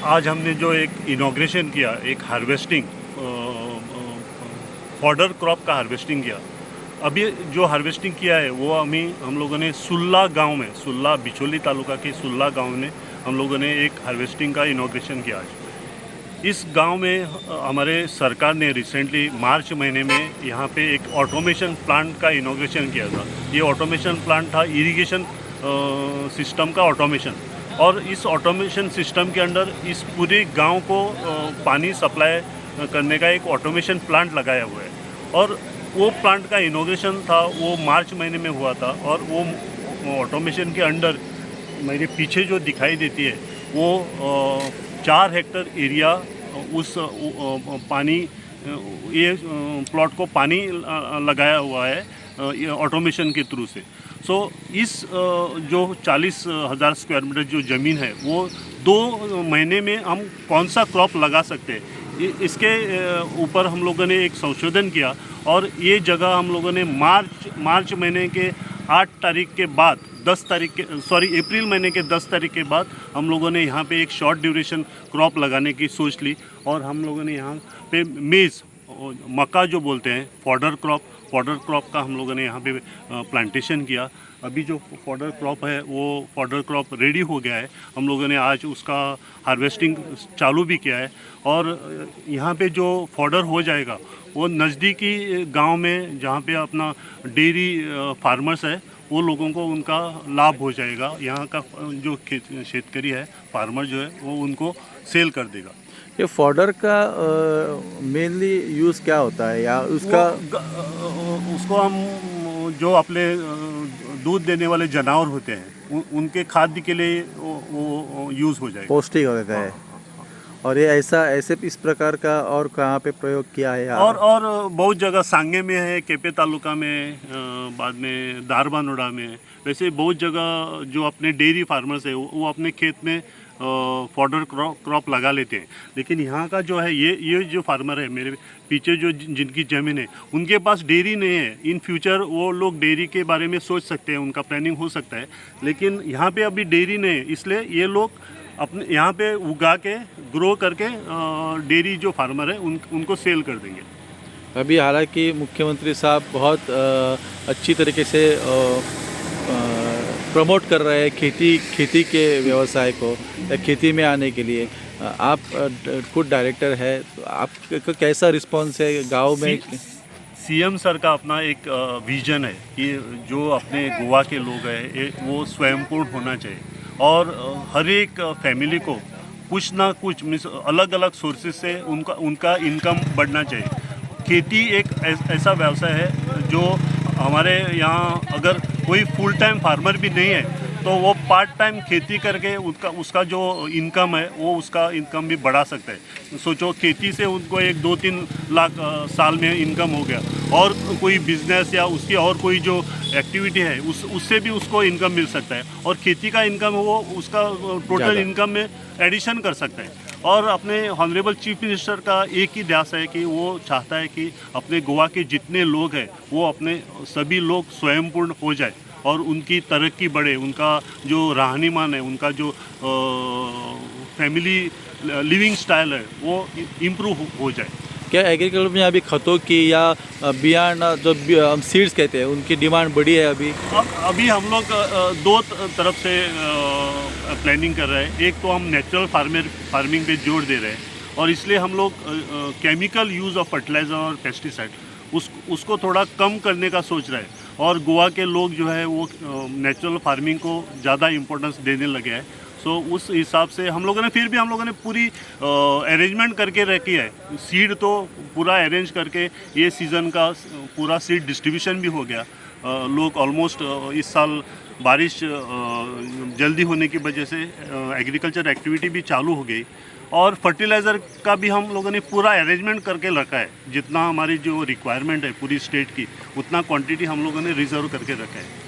आज हमने जो एक इनॉग्रेशन किया, एक हार्वेस्टिंग फॉडर क्रॉप का हार्वेस्टिंग किया। अभी जो हार्वेस्टिंग किया है वो हम लोगों ने सुल्ला गांव में, सुल्ला बिचौली तालुका के सुल्ला गांव में हम लोगों ने एक हार्वेस्टिंग का इनॉग्रेशन किया आज। इस गांव में हमारे सरकार ने रिसेंटली मार्च महीने में यहाँ पे एक ऑटोमेशन प्लांट का इनॉग्रेशन किया था। ये ऑटोमेशन प्लांट था इरिगेशन सिस्टम का ऑटोमेशन, और इस ऑटोमेशन सिस्टम के अंदर इस पूरे गांव को पानी सप्लाई करने का एक ऑटोमेशन प्लांट लगाया हुआ है। और वो प्लांट का इनॉग्रेशन था, वो मार्च महीने में हुआ था। और वो ऑटोमेशन के अंदर मेरे पीछे जो दिखाई देती है वो 4 हेक्टर एरिया उस पानी, ये प्लॉट को पानी लगाया हुआ है ऑटोमेशन के थ्रू से। सो इस जो 40,000 स्क्वायर मीटर जो ज़मीन है वो 2 महीने में हम कौन सा क्रॉप लगा सकते हैं, इसके ऊपर हम लोगों ने एक संशोधन किया। और ये जगह हम लोगों ने मार्च महीने के 8 तारीख के बाद, अप्रैल महीने के 10 तारीख के बाद हम लोगों ने यहाँ पे एक शॉर्ट ड्यूरेशन क्रॉप लगाने की सोच ली। और हम लोगों ने यहाँ पे मेज़, मक्का जो बोलते हैं, फॉडर क्रॉप का हम लोगों ने यहाँ पे प्लांटेशन किया। अभी जो फॉडर क्रॉप है वो फॉडर क्रॉप रेडी हो गया है। हम लोगों ने आज उसका हार्वेस्टिंग चालू भी किया है। और यहाँ पे जो फॉडर हो जाएगा वो नज़दीकी गांव में जहाँ पे अपना डेयरी फार्मर्स है वो लोगों को उनका लाभ हो जाएगा। यहाँ का जो शेतकरी है, फार्मर जो है, वो उनको सेल कर देगा। ये फॉडर का मेनली यूज़ क्या होता है, या उसका उसको हम जो अपने दूध देने वाले जानवर होते हैं उनके खाद्य के लिए वो यूज़ हो जाएगा, पौष्टिक होता है। और ये ऐसे इस प्रकार का और कहाँ पे प्रयोग किया है? और बहुत जगह सांगे में है, केपे तालुका में, बाद में दारबानोड़ा में। वैसे बहुत जगह जो अपने डेयरी फार्मर्स है वो अपने खेत में फॉडर क्रॉप लगा लेते हैं। लेकिन यहाँ का जो है ये जो फार्मर है मेरे पीछे जो जिनकी ज़मीन है, उनके पास डेयरी नहीं है। इन फ्यूचर वो लोग डेयरी के बारे में सोच सकते हैं, उनका प्लानिंग हो सकता है। लेकिन यहाँ पे अभी डेयरी नहीं है, इसलिए ये लोग अपने यहाँ पे उगा के ग्रो करके डेयरी जो फार्मर है उनको सेल कर देंगे। अभी हालांकि मुख्यमंत्री साहब बहुत अच्छी तरीके से प्रमोट कर रहे हैं खेती के व्यवसाय को, या खेती में आने के लिए। आप खुद डायरेक्टर है, तो आपका कैसा रिस्पॉन्स है गांव में? सीएम सर का अपना एक विजन है कि जो अपने गोवा के लोग हैं वो स्वयंपूर्ण होना चाहिए। और हर एक फैमिली को कुछ ना कुछ मीन्स अलग अलग सोर्सेज से उनका इनकम बढ़ना चाहिए। खेती एक ऐसा व्यवसाय है जो हमारे यहाँ, अगर कोई फुल टाइम फार्मर भी नहीं है तो वो पार्ट टाइम खेती करके उसका जो इनकम है वो उसका इनकम भी बढ़ा सकता है। सोचो, खेती से उनको 1-2-3 लाख साल में इनकम हो गया, और कोई बिजनेस या उसकी और कोई जो एक्टिविटी है उससे भी उसको इनकम मिल सकता है। और खेती का इनकम वो उसका टोटल इनकम में एडिशन कर सकता है। और अपने ऑनरेबल चीफ मिनिस्टर का एक ही ध्यास है कि वो चाहता है कि अपने गोवा के जितने लोग हैं वो अपने सभी लोग स्वयंपूर्ण हो जाए और उनकी तरक्की बढ़े, उनका जो रहनीमान है, उनका जो फैमिली लिविंग स्टाइल है वो इम्प्रूव हो जाए। क्या एग्रीकल्चर में अभी खतों की या बियान जो हम सीड्स कहते हैं उनकी डिमांड बढ़ी है? अभी हम लोग 2 तरफ से प्लानिंग कर रहे हैं। एक तो हम नेचुरल फार्मिंग पे जोर दे रहे हैं, और इसलिए हम लोग केमिकल यूज़ ऑफ फर्टिलाइज़र और पेस्टिसाइड उसको थोड़ा कम करने का सोच रहे हैं। और गोवा के लोग जो है वो नेचुरल फार्मिंग को ज़्यादा इम्पोर्टेंस देने लगे हैं। सो उस हिसाब से हम लोगों ने पूरी अरेंजमेंट करके रखी है। सीड तो पूरा अरेंज करके ये सीज़न का पूरा सीड डिस्ट्रीब्यूशन भी हो गया। लोग ऑलमोस्ट इस साल बारिश जल्दी होने की वजह से एग्रीकल्चर एक्टिविटी भी चालू हो गई। और फर्टिलाइज़र का भी हम लोगों ने पूरा अरेंजमेंट करके रखा है। जितना हमारी जो रिक्वायरमेंट है पूरी स्टेट की, उतना क्वांटिटी हम लोगों ने रिजर्व करके रखा है।